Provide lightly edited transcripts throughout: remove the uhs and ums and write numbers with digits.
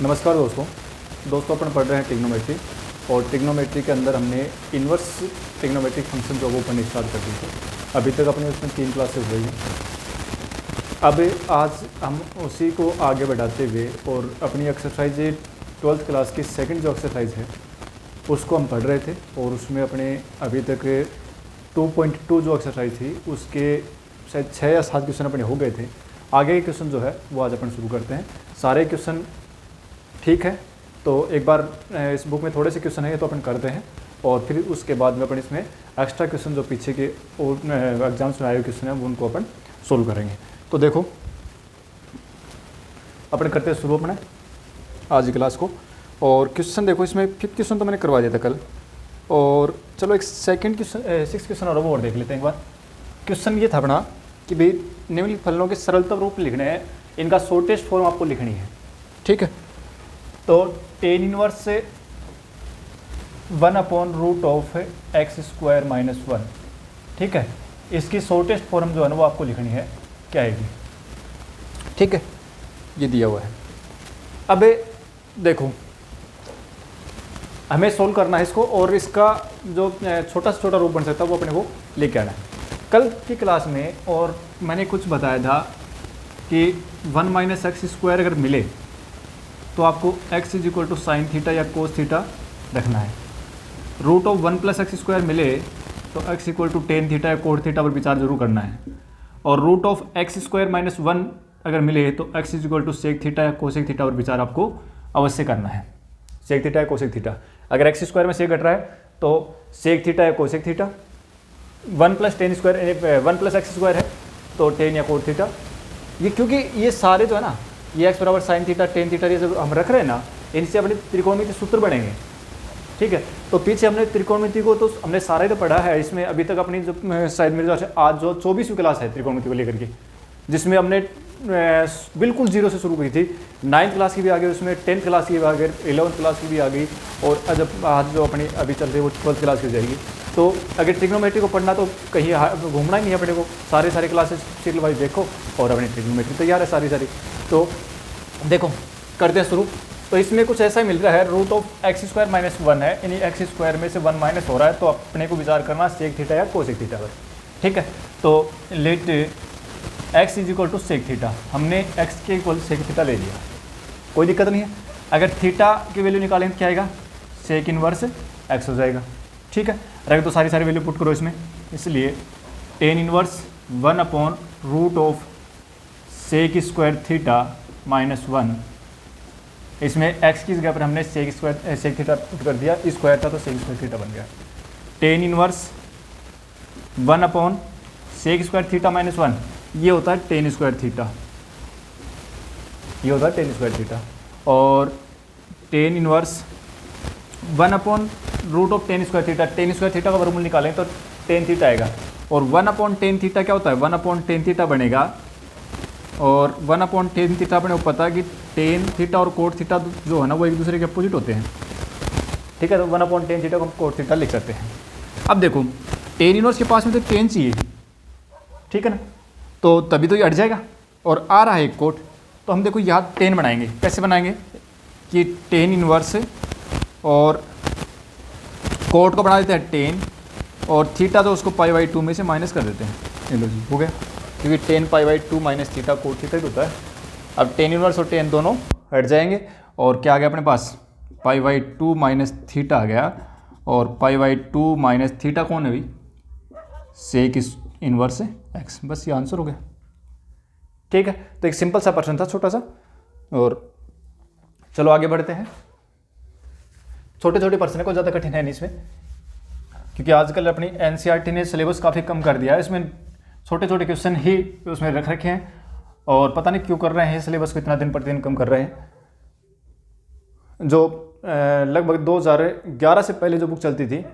नमस्कार दोस्तों अपन पढ़ रहे हैं ट्रिग्नोमेट्री। और ट्रिग्नोमेट्री के अंदर हमने इन्वर्स ट्रिग्नोमेट्रिक फंक्शन जो वो पढ़ने स्टार्ट कर दी थी। अभी तक अपने उसमें 3 क्लासेस हुई हैं। अब आज हम उसी को आगे बढ़ाते हुए और अपनी एक्सरसाइज 12th क्लास की सेकंड जो एक्सरसाइज है उसको हम पढ़ रहे थे। और उसमें अपने अभी तक 2.2 जो एक्सरसाइज थी उसके शायद 6 या 7 क्वेश्चन अपने हो गए थे। आगे के क्वेश्चन जो है वो आज अपन शुरू करते हैं। सारे क्वेश्चन ठीक है, तो एक बार इस बुक में थोड़े से क्वेश्चन है तो अपन करते हैं और फिर उसके बाद में अपन इसमें एक्स्ट्रा क्वेश्चन जो पीछे के एग्जाम्स में आए हुए क्वेश्चन हैं वो उनको अपन सोल्व करेंगे। तो देखो अपन करते हैं शुरू अपने आज की क्लास को। और क्वेश्चन देखो, इसमें 5th क्वेश्चन तो मैंने करवा दिया था कल। और चलो एक सेकंड क्वेश्चन 6th क्वेश्चन और देख लेते हैं एक बार। क्वेश्चन ये था अपना कि भाई निम्नलिखित फलनों के सरलतम रूप लिखने हैं, इनका शॉर्टेस्ट फॉर्म आपको लिखनी है। ठीक है, तो tan इनवर्स से 1/√x² - 1। ठीक है, इसकी शॉर्टेस्ट फॉर्म जो है ना वो आपको लिखनी है, क्या आएगी? ठीक है, ये दिया हुआ है। अब देखो हमें सोल्व करना है इसको और इसका जो छोटा से छोटा रूप बन सकता है वो अपने को लेके आना है। कल की क्लास में और मैंने कुछ बताया था कि 1 - x² अगर मिले तो आपको x = sin थीटा या cos थीटा रखना है। √1 + x² मिले तो x = tan थीटा या cot थीटा पर विचार जरूर करना है। और √x² - 1 अगर मिले तो x = sec थीटा या cosec थीटा पर विचार आपको अवश्य करना है। sec थीटा या cosec थीटा, अगर x² में sec घट रहा है तो sec थीटा या cosec थीटा। 1 + tan² 1 + x² है तो tan या cot थीटा। ये क्योंकि ये सारे जो है ना, ये x = sin theta tan theta ये सब हम रख रहे हैं ना, इनसे अपने त्रिकोणमिति सूत्र बनेंगे। ठीक है, तो पीछे हमने त्रिकोणमिति को तो हमने सारा ही तो पढ़ा है। इसमें अभी तक अपनी जो शायद मेरे जो आज जो 24वीं क्लास है त्रिकोणमिति को लेकर के, जिसमें हमने बिल्कुल 0 से शुरू की थी। 9th क्लास की भी आ गई, उसमें 10th क्लास की भी आ गई, 11th क्लास की भी आ गई और जब आज जो अपनी अभी चल रही है वो 12th क्लास की हो जाएगी। तो अगर ट्रिग्नोमेट्री को पढ़ना तो कहीं घूमना ही नहीं है अपने को, सारे क्लासेस सीरियल वाइज देखो और अपनी ट्रिग्नोमेट्री तैयार है सारी। तो देखो करते हैं शुरू। तो इसमें कुछ ऐसा ही मिल रहा है, √x² - 1 है, यानी x² में से 1 माइनस हो रहा है, तो अपने को विचार करना sec थीटा या cosec थीटा पर। ठीक है, तो लेट x = sec थीटा, हमने x के इक्वल sec थीटा ले लिया, कोई दिक्कत नहीं है। अगर थीटा की वैल्यू निकालें तो क्या आएगा? sec इनवर्स x हो जाएगा। ठीक है, रख दो सारी वैल्यू पुट करो इसमें, इसलिए tan इनवर्स 1/√sec² थीटा - 1। इसमें x की जगह पर हमने sec थीटा पुट कर दिया, स्क्वायर था तो sec² थीटा बन गया। tan इनवर्स 1/sec² थीटा - 1, ये होता है tan² थीटा, ये होता है tan² थीटा। और tan inverse 1/√tan² theta, tan² theta का वर्गमूल निकालें तो tan थीटा आएगा। और 1/tan थीटा क्या होता है? 1/tan थीटा बनेगा। और 1/tan थीटा अपने को पता है कि tan थीटा और cot थीटा जो है ना वो एक दूसरे के अपोजिट होते हैं। ठीक है, तो 1/tan थीटा को हम cot थीटा लिख सकते हैं। अब देखो tan इनवर्स के पास में तो tan चाहिए, ठीक है ना, तो तभी तो ये हट जाएगा। और आ रहा है एक cot, तो हम देखो यहाँ tan बनाएंगे। कैसे बनाएंगे कि tan इनवर्स और cot को बना देते हैं tan, और थीटा तो उसको π/2 में से माइनस कर देते हैं। ये लो जी, हो गया, क्योंकि tan π/2 - थीटा cot थीटा ही होता है। अब tan इनवर्स और tan दोनों हट जाएंगे और क्या आ गया अपने पास? π/2 - थीटा आ गया। और π/2 - थीटा कौन है भाई? sec inverse x। बस ये आंसर हो गया। ठीक है, तो एक सिंपल सा प्रश्न था, छोटा सा। और चलो आगे बढ़ते हैं। छोटे प्रश्न है, कोई ज़्यादा कठिन है नहीं इसमें, क्योंकि आजकल अपनी NCERT ने सिलेबस काफ़ी कम कर दिया है। इसमें छोटे क्वेश्चन ही उसमें रख रखे हैं और पता नहीं क्यों कर रहे हैं, सिलेबस को इतना दिन प्रतिदिन कम कर रहे हैं। जो लगभग 2011 से पहले जो बुक चलती थी,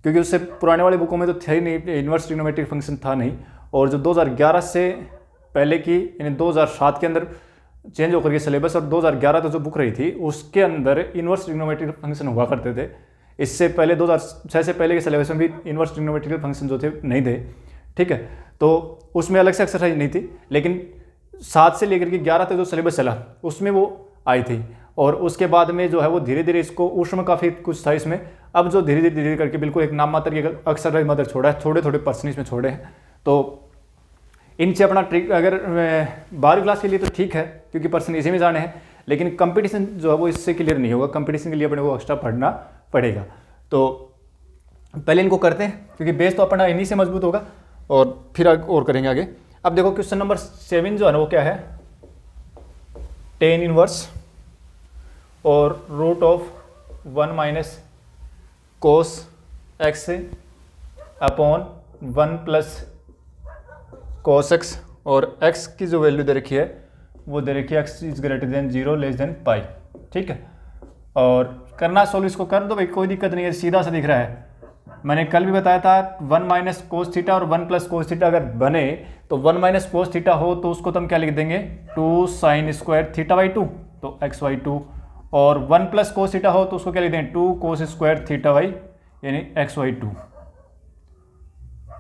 क्योंकि उससे पुराने वाले बुकों में तो थे ही नहीं, इन्वर्स ट्रिग्नोमेट्रिक फंक्शन था नहीं। और जो 2011 से पहले की, यानी 2007 के अंदर चेंज होकर के सिलेबस, और 2011 तो जो बुक रही थी उसके अंदर इन्वर्स ट्रिग्नोमेट्रिक फंक्शन हुआ करते थे। इससे पहले 2006 से पहले के सिलेबस में भी इन्वर्स ट्रिग्नोमेट्रिकल फंक्शन जो थे नहीं थे। ठीक है, तो उसमें अलग से एक्सरसाइज नहीं थी, लेकिन 7 से लेकर के 11 तक जो सिलेबस चला उसमें वो आई थी, और उसके बाद में जो है वो धीरे धीरे इसको ऊष्म काफ़ी कुछ था इसमें, अब जो धीरे धीरे करके बिल्कुल एक नाम मात्र की अक्सर मदर छोड़ा है, थोड़े थोड़े पर्सन इसमें छोड़े हैं। तो इनसे अपना ट्रिक अगर 12वीं क्लास के लिए तो ठीक है क्योंकि पर्सन इसी में जाने हैं, लेकिन कंपटीशन जो है वो इससे क्लियर नहीं होगा, कंपटीशन के लिए अपने को एक्स्ट्रा पढ़ना पड़ेगा। तो पहले इनको करते हैं क्योंकि बेस तो अपना इन्हीं से मजबूत होगा, और फिर और करेंगे आगे। अब देखो क्वेश्चन नंबर 7 जो है ना वो क्या है, टेन इनवर्स और root of 1 minus cos x upon 1 plus cos x, और x की जो वैल्यू दे रखी है वो दे रखी है x is greater than 0 less than pi. ठीक है, और करना सोल्व इसको कर दो भाई, कोई दिक्कत नहीं है, सीधा सा दिख रहा है। मैंने कल भी बताया था 1 माइनस कोस थीटा और 1 प्लस कोस थीटा अगर बने तो 1 माइनस कोस थीटा हो तो उसको तो हम क्या लिख देंगे 2 साइन स्क्वायर थीटा बाई 2, तो एक्स बाई 2, और 1 प्लस कोस थीटा हो तो उसको क्या लिख देंगे 2 कोस स्क्वायर थीटा बाई यानी एक्स बाई 2,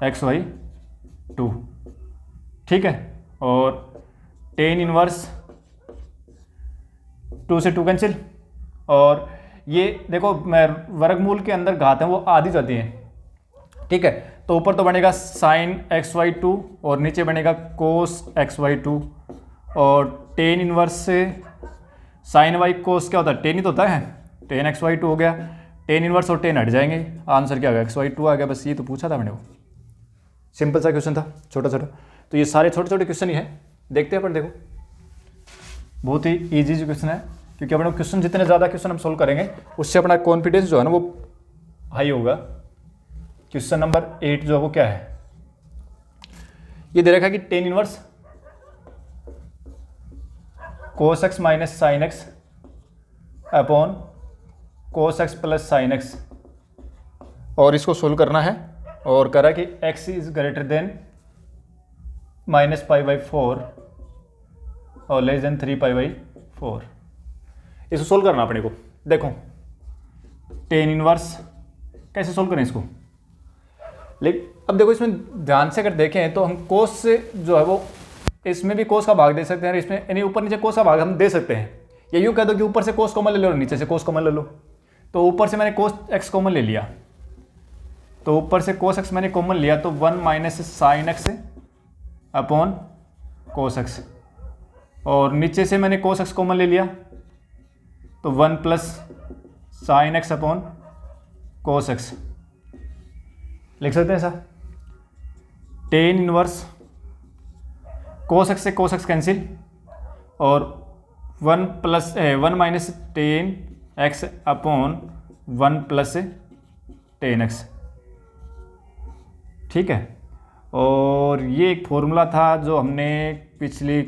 एक्स बाई 2। ठीक है, और टेन इनवर्स 2 से 2 कैंसिल, और ये देखो वर्गमूल के अंदर घात है वो आधी जाती हैं। ठीक है, तो ऊपर तो बनेगा साइन एक्स वाई 2 और नीचे बनेगा कोस एक्स वाई 2, और टेन इनवर्स से साइन वाई कोस क्या होता है, टेन ही तो होता है, टेन एक्स वाई 2 हो गया, टेन इनवर्स और टेन हट जाएंगे, आंसर क्या आ गया एक्स वाई 2 आ गया। बस ये तो पूछा था मैंने, वो सिंपल सा क्वेश्चन था, छोटा छोटा। तो ये सारे छोटे छोटे क्वेश्चन ही है, देखते हैं अपन। देखो बहुत ही इजी जो क्वेश्चन है, क्योंकि अपने क्वेश्चन जितने ज़्यादा क्वेश्चन हम सोल्व करेंगे उससे अपना कॉन्फिडेंस जो है ना वो हाई होगा। क्वेश्चन नंबर 8 जो है वो क्या है, ये दे रखा है कि tan inverse cos x minus sine x upon cos x plus sine x, और इसको सोल्व करना है, और करा कि x is greater then minus pi by 4 और लेस देन 3 पाई बाई 4। इसको सोल्व करना अपने को। देखो टेन इनवर्स कैसे सोल्व करें इसको, लेकिन अब देखो इसमें ध्यान से अगर देखें तो हम कोस से जो है वो इसमें भी कोस का भाग दे सकते हैं, इसमें यानी ऊपर नीचे कोस का भाग हम दे सकते हैं, या यूँ कह दो कि ऊपर से कोस कॉमन ले लो और नीचे से कोस कॉमन ले लो। तो ऊपर से मैंने कोस एक्स कॉमन ले लिया, तो ऊपर से कोस एक्स मैंने कॉमन लिया तो 1 माइनस साइन एक्स अपॉन कोस एक्स, और नीचे से मैंने कोस एक्स कॉमन ले लिया तो 1 plus sine x upon cos x लिख सकते हैं ऐसा। टेन इनवर्स कोस एक्स से कोस एक्स कैंसिल, और 1 minus tan x upon 1 plus tan x. ठीक है, और ये एक फॉर्मूला था जो हमने पिछली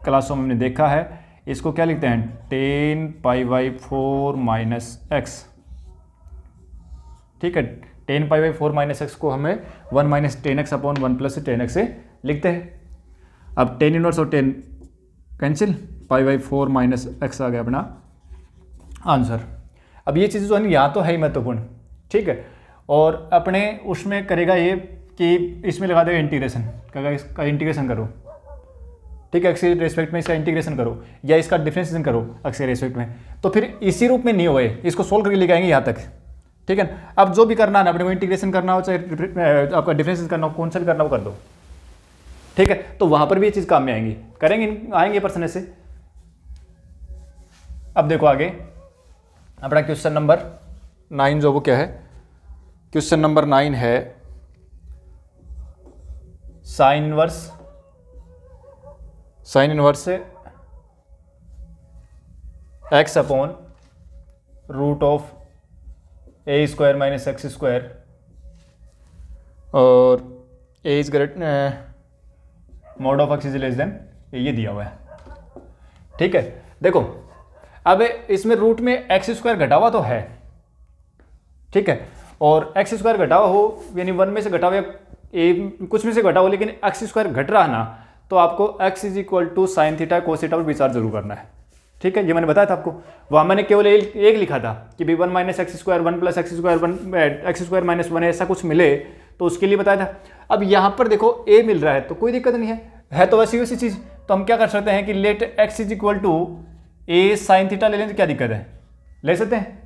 क्लासों में हमने देखा है, इसको क्या लिखते हैं tan pi by 4 minus x. ठीक है, tan pi by 4 minus x को हमें 1 minus tan x upon 1 plus tan x से लिखते हैं। अब टेन इनवर्स और tan cancel, pi by 4 minus x आ गया अपना आंसर। अब ये चीज़ जो है ना यहाँ तो है ही महत्वपूर्ण। ठीक है, और अपने उसमें करेगा ये कि इसमें लगा देगा इंटीग्रेशन, कहेगा इसका इंटीग्रेशन करो। ठीक है, एक्स के रेस्पेक्ट में इसका इंटीग्रेशन करो या इसका डिफरेंशिएशन करो एक्स के रेस्पेक्ट में, तो फिर इसी रूप में नहीं होए, इसको सोल्व करके लेके आएंगे यहाँ तक। ठीक है, अब जो भी करना है ना अपने को, इंटीग्रेशन करना हो चाहे आपका डिफरेंशिएशन करना हो, कौन सा भी करना हो कर दो। ठीक है, तो वहाँ पर भी ये चीज़ काम में आएंगी, करेंगे आएंगे पर्सन से। अब देखो आगे अपना क्वेश्चन नंबर 9 जो वो क्या है, क्वेश्चन नंबर 9 है साइन इनवर्स से x upon root of a square minus x square, और a is greater mod of x is less than ये दिया हुआ है। ठीक है, देखो अब इसमें रूट में एक्स स्क्वायर घटा हुआ तो है। ठीक है, और एक्स स्क्वायर घटा हुआ हो यानी 1 में से घटा हुआ कुछ में से घटा हो, लेकिन एक्स स्क्वायर घट रहा ना, तो आपको x is equal to sine theta cos theta पर विचार जरूर करना है। ठीक है, ये मैंने बताया था आपको, वहाँ मैंने केवल एक लिखा था कि भाई 1 minus x square 1 plus x square 1 x square minus 1 ऐसा कुछ मिले तो उसके लिए बताया था। अब यहाँ पर देखो a मिल रहा है तो कोई दिक्कत नहीं है तो वैसी चीज़। तो हम क्या कर सकते हैं कि let x is equal to a sine theta ले लें तो क्या दिक्कत है, ले सकते हैं,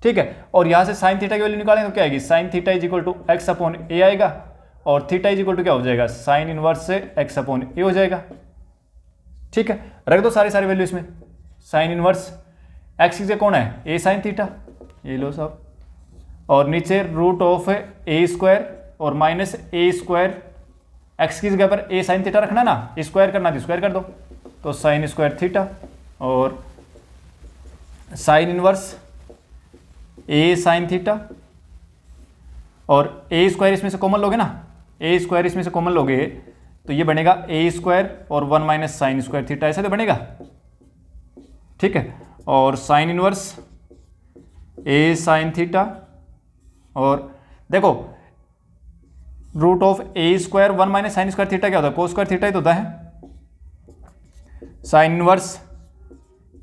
ठीक है। और यहाँ से साइन थीटा की वैल्यू निकालेंगे तो क्या आएगी, sine theta is equal to x upon a आएगा, और थीटा इज इक्वल टू क्या हो जाएगा, साइन इनवर्स से एक्स अपॉन ए हो जाएगा, ठीक है। रख दो सारी वैल्यू इसमें, साइन इनवर्स एक्स की जगह कौन है, ए साइन थीटा, ये लो सब, और नीचे रूट ऑफ ए स्क्वायर और माइनस ए स्क्वायर, एक्स की जगह पर ए साइन थीटा रखना ना, स्क्वायर करना तो स्क्वायर कर दो, तो साइन स्क्वायर थीटा और sine inverse a sine theta, और ए स्क्वायर इसमें से कॉमन लोगे ना, ए स्क्वायर इसमें से कॉमन लोगे तो ये बनेगा ए स्क्वायर और 1 माइनस साइन स्क्वायर थीटा, ऐसा तो बनेगा, ठीक है। और sine inverse a sine theta, और देखो root of a square 1 minus sine square theta क्या होता है, कोस स्क्वायर थीटा ही तो होता है, sine inverse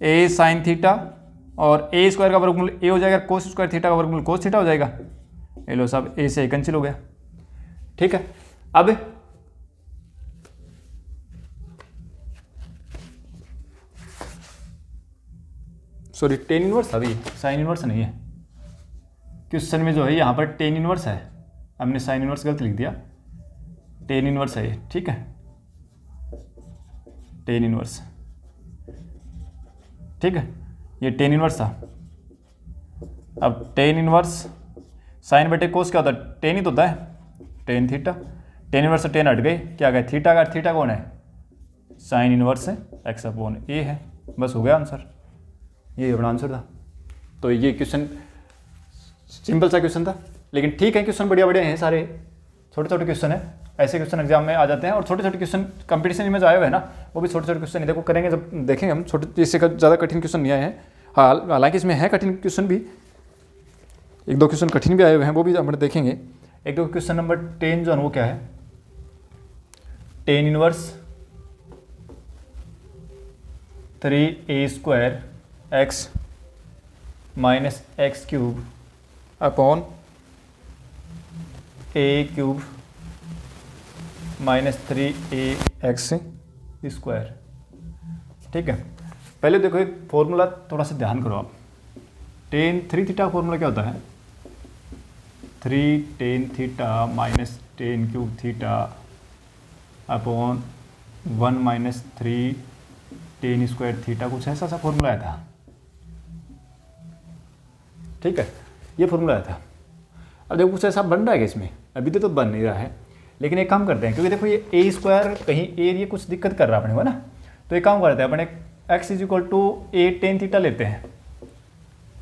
a sine theta, और ए स्क्वायर का वर्गमूल ए हो जाएगा, कोस स्क्वायर थीटा का वर्गमूल कोस थीटा हो जाएगा, ये लो साहब ए से कैंसिल हो गया, ठीक है। अब सॉरी टेन इनवर्स अभी साइन इनवर्स नहीं है, क्वेश्चन में जो है यहाँ पर टेन इनवर्स है, हमने साइन इनवर्स गलत लिख दिया, टेन इनवर्स है ये, ठीक है, टेन इनवर्स, ठीक है, ये टेन इनवर्स था। अब टेन इनवर्स साइन बटे कोस क्या होता है, टेन ही तो होता है, टेन थीटा, टेन इनवर्स से टेन हट गई, क्या गया थीटा का, थीटा कौन है, साइन इनवर्स है एक्स अपॉन ए है, बस हो गया आंसर, ये अपना आंसर था। तो ये क्वेश्चन सिंपल सा क्वेश्चन था, लेकिन ठीक है क्वेश्चन बढ़िया बढ़िया हैं सारे, छोटे छोटे क्वेश्चन है, ऐसे क्वेश्चन एग्जाम में आ जाते हैं, और छोटे छोटे क्वेश्चन कंपटीशन में जो आए हुए हैं ना वो भी छोटे छोटे क्वेश्चन ही, देखो करेंगे जब देखेंगे हम, छोटे इससे ज़्यादा कठिन क्वेश्चन नहीं आए हैं, हालांकि इसमें है कठिन क्वेश्चन भी, एक दो क्वेश्चन कठिन भी आए हुए हैं, वो भी हम देखेंगे। एक दो क्वेश्चन नंबर 10 जो है वो क्या है, tan inverse 3a square x minus x cube upon a cube minus 3ax square, ठीक है। पहले देखो एक फॉर्मूला थोड़ा सा ध्यान करो आप, टेन थ्री थीटा का फॉर्मूला क्या होता है, 3 tan theta minus ten cube theta upon 1 minus 3 ten square theta, कुछ ऐसा सा फॉर्मूला आया था, ठीक है, ये फॉर्मूला आया था। अब देखो कुछ ऐसा बन रहा है इसमें, अभी तो बन नहीं रहा है, लेकिन एक काम करते हैं, क्योंकि देखो ये ए स्क्वायर कहीं ए ये कुछ दिक्कत कर रहा है अपने को ना, तो एक काम करते हैं अपने x is equal to a tan theta लेते हैं,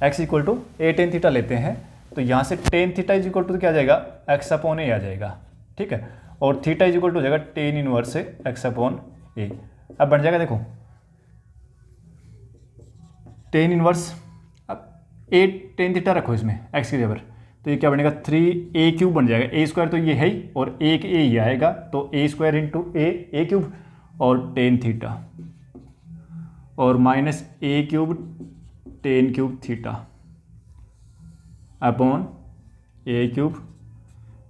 x equal to a tan theta लेते हैं, तो यहाँ से tan theta is equal to क्या आ जाएगा, एक्स अपॉन ए आ जाएगा, ठीक है, और थीटा इज इक्वल टू हो जाएगा टेन इनवर्स से एक्स अपॉन ए। अब बन जाएगा देखो टेन इनवर्स, अब ए टेन थीटा रखो इसमें एक्स की जगह पर, तो ये क्या बनेगा 3a क्यूब बन जाएगा, ए स्क्वायर तो ये है ही और एक ए ही आएगा, तो a square into a cube और टेन थीटा और minus a cube tan cube theta upon a cube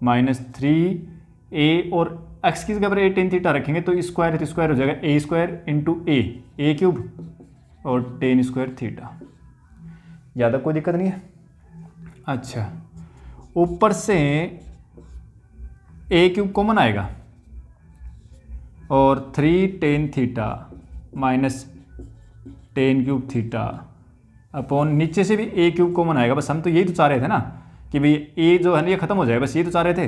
minus 3a और एक्स की जगह पर ए टेन थीटा रखेंगे तो स्क्वायर है तो स्क्वायर हो जाएगा ए स्क्वायर इंटू ए क्यूब और टेन स्क्वायर थीटा, ज़्यादा कोई दिक्कत नहीं है। अच्छा ऊपर से ए क्यूब कॉमन आएगा और 3 tan theta minus ten cube theta upon नीचे से भी ए क्यूब कॉमन आएगा, बस हम तो यही तो चाह रहे थे ना कि भाई ए जो है ना ये खत्म हो जाए, बस ये तो चाह रहे थे,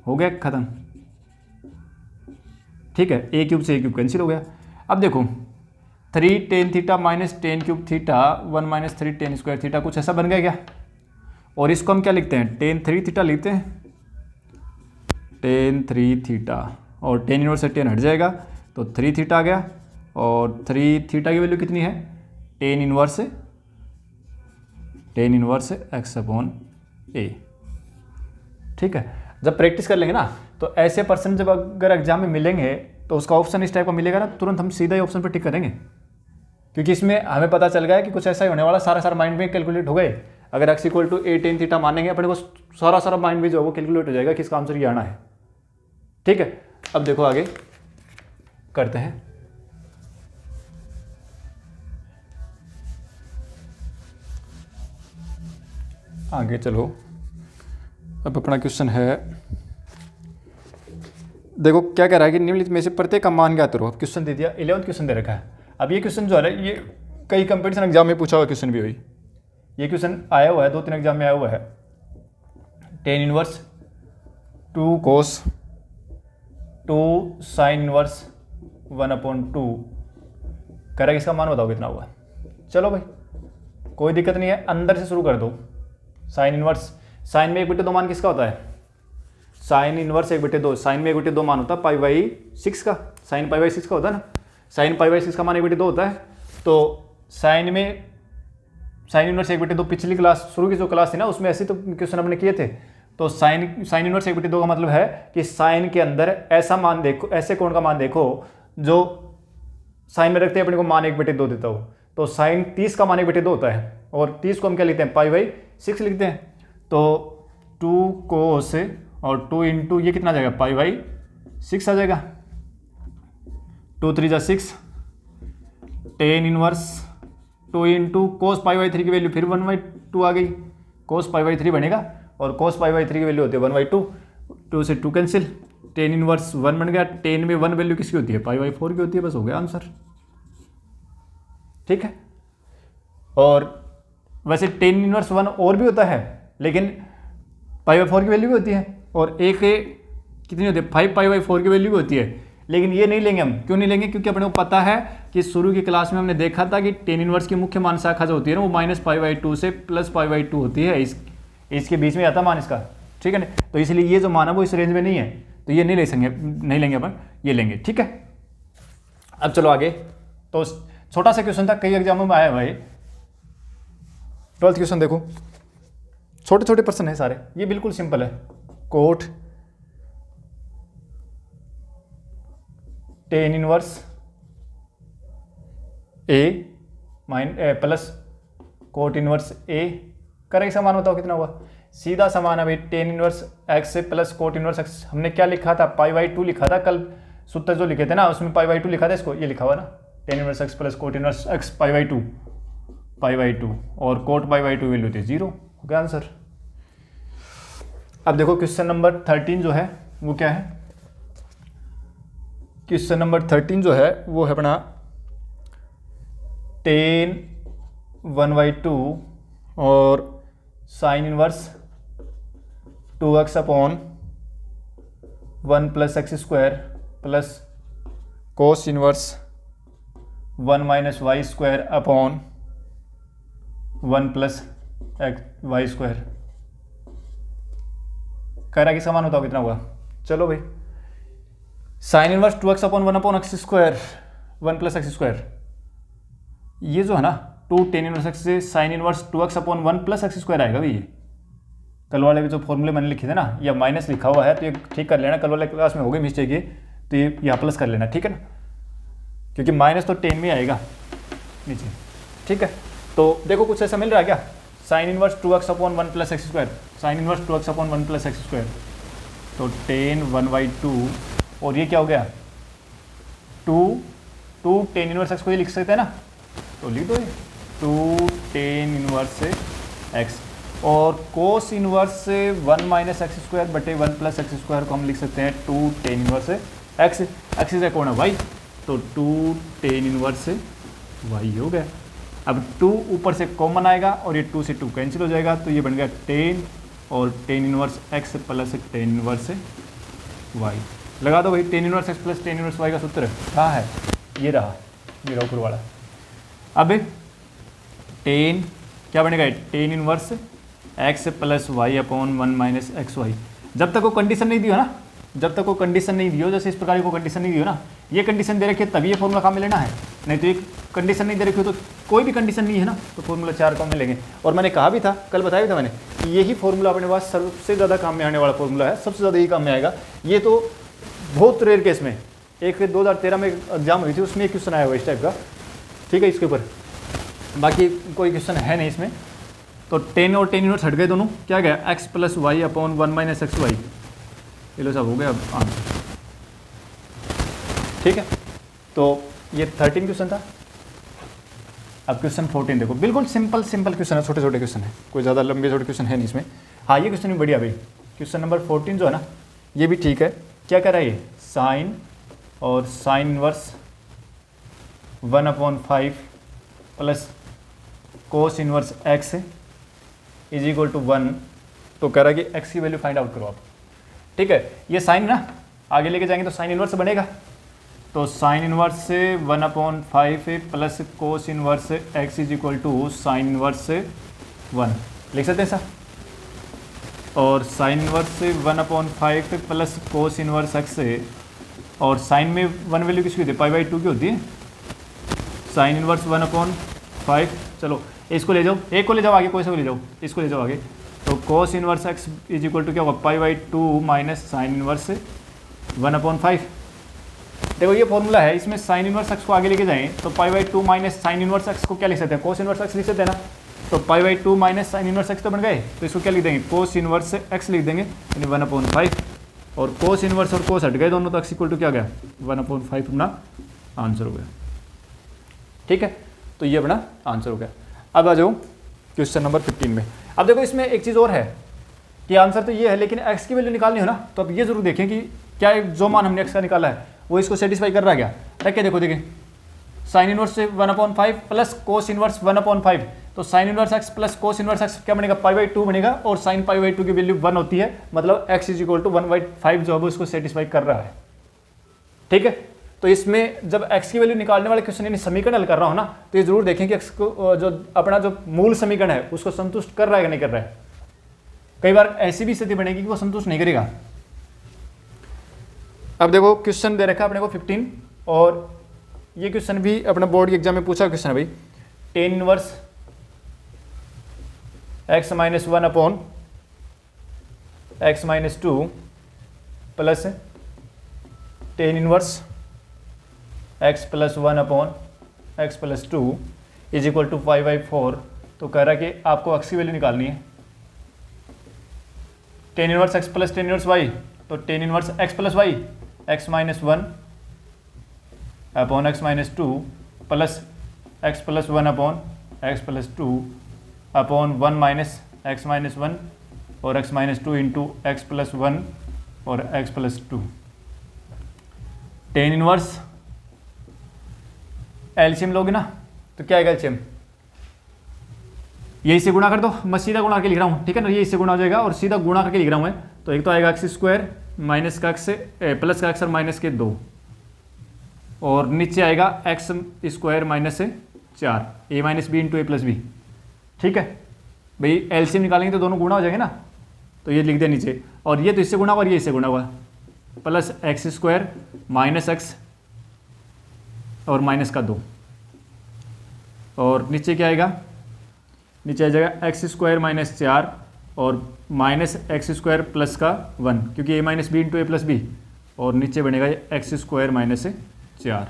हो गया खत्म, ठीक है, ए क्यूब से ए क्यूब कैंसिल हो गया। अब देखो 3 tan theta minus ten cube theta 1 minus 3 ten square theta, कुछ ऐसा बन गया क्या, और इसको हम क्या लिखते हैं, टेन थ्री थीटा लिखते हैं, टेन थ्री थीटा और टेन इनवर्स से टेन हट जाएगा तो 3 थीटा आ गया, और 3 थीटा की वैल्यू कितनी है, टेन इनवर्स एक्स अपॉन ए, ठीक है। जब प्रैक्टिस कर लेंगे ना तो ऐसे पर्सन जब अगर एग्जाम में मिलेंगे तो उसका ऑप्शन इस टाइप का मिलेगा ना, तुरंत हम सीधा ही ऑप्शन पर टिक करेंगे, क्योंकि इसमें हमें पता चल गया है कि कुछ ऐसा ही होने वाला, सारा माइंड में कैलकुलेट हो गए। अगर x equal to a tan theta मानेंगे अपने को सारा माइंड में जो है वो कैलकुलेट हो जाएगा कि इसका आंसर ये आना है, ठीक है। अब देखो आगे करते हैं, आगे चलो। अब अपना क्वेश्चन है, देखो क्या कह रहा है कि निम्नलिखित में से प्रत्येक का मान ज्ञात करो। अब क्वेश्चन दे दिया, 11th क्वेश्चन दे रखा है। अब ये क्वेश्चन जो है ये कई कंपटीशन एग्जाम में पूछा हुआ क्वेश्चन भी हुई, ये क्वेश्चन आया हुआ है 2-3 एग्जाम में आया हुआ है। टेन इनवर्स 2 कोस 2 साइन इनवर्स 1/2 करेगा, इसका मान बताओ कितना हुआ। चलो भाई कोई दिक्कत नहीं है, अंदर से शुरू कर दो। साइन इनवर्स, साइन में 1/2 मान किसका होता है? साइन इनवर्स 1/2, साइन में 1/2 मान होता है π/6 का, साइन π/6 का होता है ना, साइन π/6 का मान 1/2 होता है। तो साइन में साइन इनवर्स 1/2 पिछली क्लास शुरू की जो क्लास थी ना उसमें ऐसे तो क्वेश्चन हमने किए थे। तो साइन इनवर्स 1/2 का मतलब है कि साइन के अंदर ऐसा मान देखो, ऐसे कोण का मान देखो जो साइन में रखते हैं अपने को मान 1/2 देता हो। तो साइन 30 का मान 1/2 होता है, और 30 को हम क्या लिखते हैं? π/6 लिखते हैं। तो 2 कोस और 2 इंटू ये कितना आ जाएगा? π/6 आ जाएगा। 2 3 6, टेन इनवर्स 2 इंटू कोस π/3 की वैल्यू फिर 1/2 आ गई, कोस π/3 बनेगा, और कोस π/3 की वैल्यू होती है 1/2, 2 से 2 कैंसिल, टेन इनवर्स 1 बन गया। टेन में 1 वैल्यू किसकी होती है? π/4 की होती है, बस हो गया आंसर। ठीक है। और वैसे टेन इनवर्स 1 और भी होता है, लेकिन π/4 की वैल्यू भी होती है, और एक कितनी होती है? 5 π/4 की वैल्यू भी होती है। लेकिन ये नहीं लेंगे हम, क्यों नहीं लेंगे? क्योंकि अपने को पता है कि शुरू की क्लास में हमने देखा था कि टेन इनवर्स की मुख्य मान शाखा जो होती है ना वो -π/2 से +π/2 होती है, इसके बीच में आता मान इसका। ठीक है ना, तो इसलिए ये जो मान है वो इस रेंज में नहीं है, तो ये नहीं लेंगे अपन, ये लेंगे। ठीक है, अब चलो आगे। तो छोटा सा क्वेश्चन था, कई एग्जामों में आया है भाई। 12th क्वेश्चन देखो, छोटे छोटे प्रश्न है सारे, ये बिल्कुल सिंपल है। Coat tan inverse A plus cot inverse A correct समान बताओ कितना हुआ? सीधा समान है भाई, tan inverse x plus cot inverse x. हमने क्या लिखा था? π/2 लिखा था कल, सूत्र जो लिखे थे ना उसमें π/2 लिखा था, इसको ये लिखा हुआ ना, tan inverse x plus cot inverse x π/2 और कोट π/2 वैल्यू थी 0, हो गया आंसर। अब देखो क्वेश्चन नंबर 13 जो है वो क्या है? क्वेश्चन नंबर 13 जो है वो है अपना टेन 1/2 और sine inverse 2x/1 + x² plus cos inverse 1 - y² 1 + y²। कह रहा कि समान होता हो कितना हुआ? चलो भाई, sine inverse 2x/1 x², 1 + x², ये जो है ना 2 टेन इनवर्स x से साइन इनवर्स 2x/1 + x² आएगा भाई। ये कल वाले जो फॉर्मूले मैंने लिखे थे ना, या माइनस लिखा हुआ है तो ये ठीक कर लेना, कल वाले क्लास में हो गई मिस्टेक ये, तो ये यहाँ प्लस कर लेना, ठीक है ना, क्योंकि माइनस तो 10 में आएगा नीचे। ठीक है, तो देखो कुछ ऐसा मिल रहा है क्या? Sine inverse 2x/1 + x², sine inverse 2x/1 + x², तो टेन 1/2, और ये क्या हो गया? 2 टेन इनवर्स x को ये लिख सकते हैं ना, तो लिख दो ये 2 टेन इनवर्स x, और कोस इनवर्स 1 - x² बटे 1 + x² को हम लिख सकते हैं 2 टेन इनवर्स x, एक्सिस है कौन है? y, तो 2 टेन इनवर्स y हो गया। अब 2 ऊपर से कॉमन आएगा और ये 2 से 2 कैंसिल हो जाएगा, तो ये बन गया 10 और ten inverse x plus tan inverse y। लगा दो भाई, tan inverse x plus tan inverse y का सूत्र कहाँ है? ये रहा ऊपर वाला। अब टेन क्या बनेगा? Ten inverse x plus y/1 - xy। जब तक वो कंडीशन नहीं दियो ना, जब तक वो कंडीशन नहीं दियो, जैसे इस प्रकार की कंडीशन नहीं दियो ना, ये कंडीशन दे रखी है तभी ये फॉर्मूला काम में लेना है, नहीं तो एक कंडीशन नहीं दे रखी हो तो कोई भी कंडीशन नहीं है ना तो फॉर्मूला 4 काम में लेंगे। और मैंने कहा भी था, कल बताया भी था मैंने, कि यही फॉर्मूला अपने पास सबसे ज़्यादा काम में आने वाला फॉर्मूला है, सबसे ज़्यादा यही काम में आएगा। ये तो बहुत रेयर केस में, एक 2013 में एग्जाम हुई थी उसमें एक क्वेश्चन आया हुआ इस टाइप का, ठीक है, इसके ऊपर, बाकी कोई क्वेश्चन है नहीं इसमें। तो 10 और 10 इनवर्स हट गए दोनों, क्या गया? x plus y/1 - xy। ये लो सब हो गया अब आंसर। ठीक है, तो ये 13 क्वेश्चन था। अब क्वेश्चन 14 देखो, बिल्कुल सिंपल क्वेश्चन है, छोटे छोटे क्वेश्चन है, कोई ज़्यादा लंबे छोटे क्वेश्चन है नहीं इसमें। हाँ ये क्वेश्चन भी बढ़िया भाई, क्वेश्चन नंबर 14 जो है ना ये भी ठीक है। क्या कर रहा है ये, साइन और sine inverse 1/5 plus cos inverse x is equal to 1। तो कह रहा है कि x की वैल्यू फाइंड आउट करो आप। ठीक है, ये साइन ना आगे लेके जाएंगे तो साइन इनवर्स बनेगा, तो साइन इनवर्स से 1/5 plus cos inverse x is equal to sine inverse 1 लिख सकते हैं सर। और साइन इनवर्स से 1/5 प्लस कोस इनवर्स x से, और साइन में 1 वैल्यू किसकी होती है, π/2 की होती है। साइन इनवर्स 1/5, चलो इसको ले जाओ, एक को ले जाओ आगे, कोई सा को ले जाओ, इसको ले जाओ आगे। तो cos inverse x is equal to क्या होगा, π/2 माइनस साइन इनवर्स 1/5। देखो ये फॉर्मूला है, इसमें साइन इनवर्स x को आगे लेके जाएं तो π/2 माइनस साइन इनवर्स x को क्या लिख सकते हैं, कोस इनवर्स x लिख सकते हैं ना। तो π/2 माइनस साइन इनवर्स x तो बन गए, तो इसको क्या लिख देंगे, कोस इनवर्स x लिख देंगे, यानी 1/5। और कोस इनवर्स और कोस हट गए दोनों, तो x इक्वल टू क्या गया 1/5 अपना आंसर हो गया। ठीक है, तो ये अपना आंसर हो गया। अब आ जाओ क्वेश्चन नंबर 15 में। अब देखो इसमें एक चीज़ और है कि आंसर तो ये है, लेकिन x की वैल्यू निकालनी हो ना, तो अब ये जरूर देखें कि क्या जो मान हमने x का निकाला है वो इसको सेटिस्फाई कर रहा है क्या। रख के देखो, देखिए साइन इनवर्स से 1/5 प्लस कोस इनवर्स 1/5, तो sine inverse x plus cos inverse x क्या बनेगा, π/2 बनेगा, और साइन π/2 की वैल्यू 1 होती है, मतलब x इज इक्वल टू 1/5 जो है उसको सेटिस्फाई कर रहा है। ठीक है, तो इसमें जब x की वैल्यू निकालने वाले क्वेश्चन यानी समीकरण हल कर रहा हो ना, तो ये जरूर देखें कि x को जो अपना जो मूल समीकरण है उसको संतुष्ट कर रहा है या नहीं कर रहा है। कई बार ऐसी भी स्थिति बनेगी कि वो संतुष्ट नहीं करेगा। अब देखो क्वेश्चन दे रखा है अपने को 15, और ये क्वेश्चन भी अपने बोर्ड के एग्जाम में पूछा क्वेश्चन है भाई, tan inverse x minus 1 upon x minus 2 plus tan inverse x plus 1 upon x plus 2 is equal to 5/4। तो कह रहा है कि आपको x की वैल्यू निकालनी है। Tan inverse x plus tan inverse y, तो ten inverse x plus y x minus 1 upon x minus 2 plus x plus 1 upon x plus 2 upon 1 minus x minus 1 और x minus 2 into x plus 1 और x plus 2। Tan inverse LCM लोगे ना तो क्या आएगा LCM, यही से गुणा कर दो, मैं सीधा गुणा करके लिख रहा हूँ। ठीक है ना, ये इससे गुणा हो जाएगा और सीधा गुणा करके लिख रहा हूँ मैं। तो एक तो आएगा एक्स स्क्वायर माइनस का एक्स प्लस का एक्स और माइनस के 2, और नीचे आएगा एक्स स्क्वायर माइनस से 4 a minus b into a plus b. ठीक है भाई, एलसीएम निकालेंगे तो दोनों गुणा हो जाएंगे ना, तो ये लिख दिया नीचे, और ये तो इससे गुणा हुआ और ये इससे गुणा हुआ, plus x square minus x और माइनस का 2, और नीचे क्या आएगा, नीचे आ जाएगा एक्स स्क्वायर माइनस 4 और माइनस एक्स स्क्वायर प्लस का 1, क्योंकि a minus b into a plus b, और नीचे बनेगा एक्स स्क्वायर माइनस 4,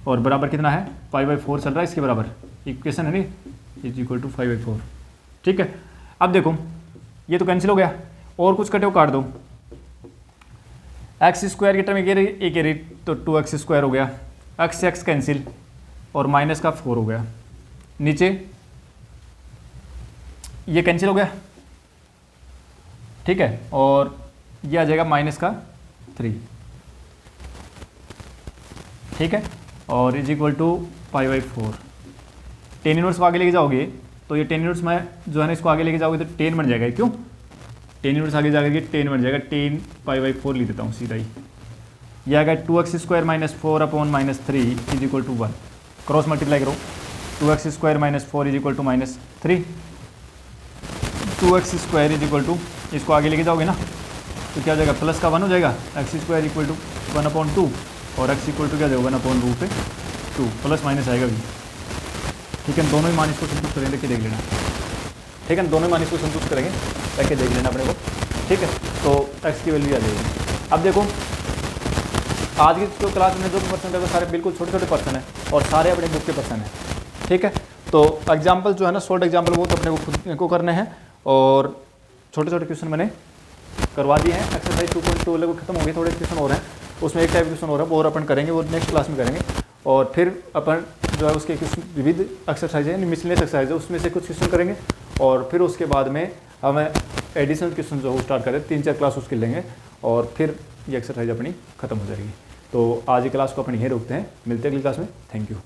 और बराबर कितना है 5/4 चल रहा है इसके बराबर, इक्वेशन है नहीं, इज इक्वल टू 5/4। ठीक है, अब देखो ये तो कैंसिल हो गया, और कुछ कटे हो काट दो, एक्स स्क्वायर की टर्म एक रही तो 2x स्क्वायर हो गया, एक्स से एक्स कैंसिल और माइनस का 4 हो गया, नीचे ये कैंसिल हो गया। ठीक है, और ये आ जाएगा माइनस का 3। ठीक है, और is equal to 5/4। Tan inverse को आगे लेके जाओगे तो ये टेन इनवर्स में जो है ना इसको आगे लेके जाओगे तो 10 बन जाएगा। क्यों टेन इनवर्स आगे जाकर के 10 बन जाएगा, 10 π/4 लिख देता हूँ सीधा ही। यह आएगा 2x square minus 4 upon minus 3 is equal to 1। Cross multiply करो, 2x square minus 4 is equal to minus 3, 2x square is equal to, इसको आगे लेके जाओगे ना तो क्या हो जाएगा, प्लस का 1 हो जाएगा, एक्स स्क्वायर इक्वल टू 1/2 और x इक्वल टू क्या जाएगा 1/2 प्लस माइनस आएगा भी। ठीक है, दोनों ही मान इसको संतुष्ट करेंगे, देख लेना। ठीक है, दोनों ही मान इसको संतुष्ट करेंगे, रख के देख लेना अपने को। ठीक है, तो x की वैल्यू आ जाएगी। अब देखो आज की जो क्लास में जो पर्सन है वो सारे बिल्कुल छोटे छोटे पर्सन है और सारे अपने बुक के पर्सन है। ठीक है, तो एग्जाम्पल जो है ना शॉर्ट एग्जाम्पल वो तो अपने को खुद को करने हैं, और छोटे छोटे क्वेश्चन मैंने करवा दिए हैं। एक्सरसाइज 2.2 लगभग खत्म हो गए, थोड़े क्वेश्चन हो रहे हैं, उसमें एक टाइप क्वेश्चन हो रहा है वो और अपन करेंगे, वो नेक्स्ट क्लास में करेंगे। और फिर अपन जो जो है उसके कुछ विविध एक्सरसाइज है, मिसलेनियस एक्सरसाइज है, उसमें से कुछ क्वेश्चन करेंगे और फिर उसके बाद में हमें एडिशनल क्वेश्चन जो स्टार्ट करें, 3-4 क्लास उसके लेंगे और फिर ये एक्सरसाइज अपनी खत्म हो जाएगी। तो आज की क्लास को अपन यहीं रोकते हैं, मिलते हैं अगली क्लास में। Thank you.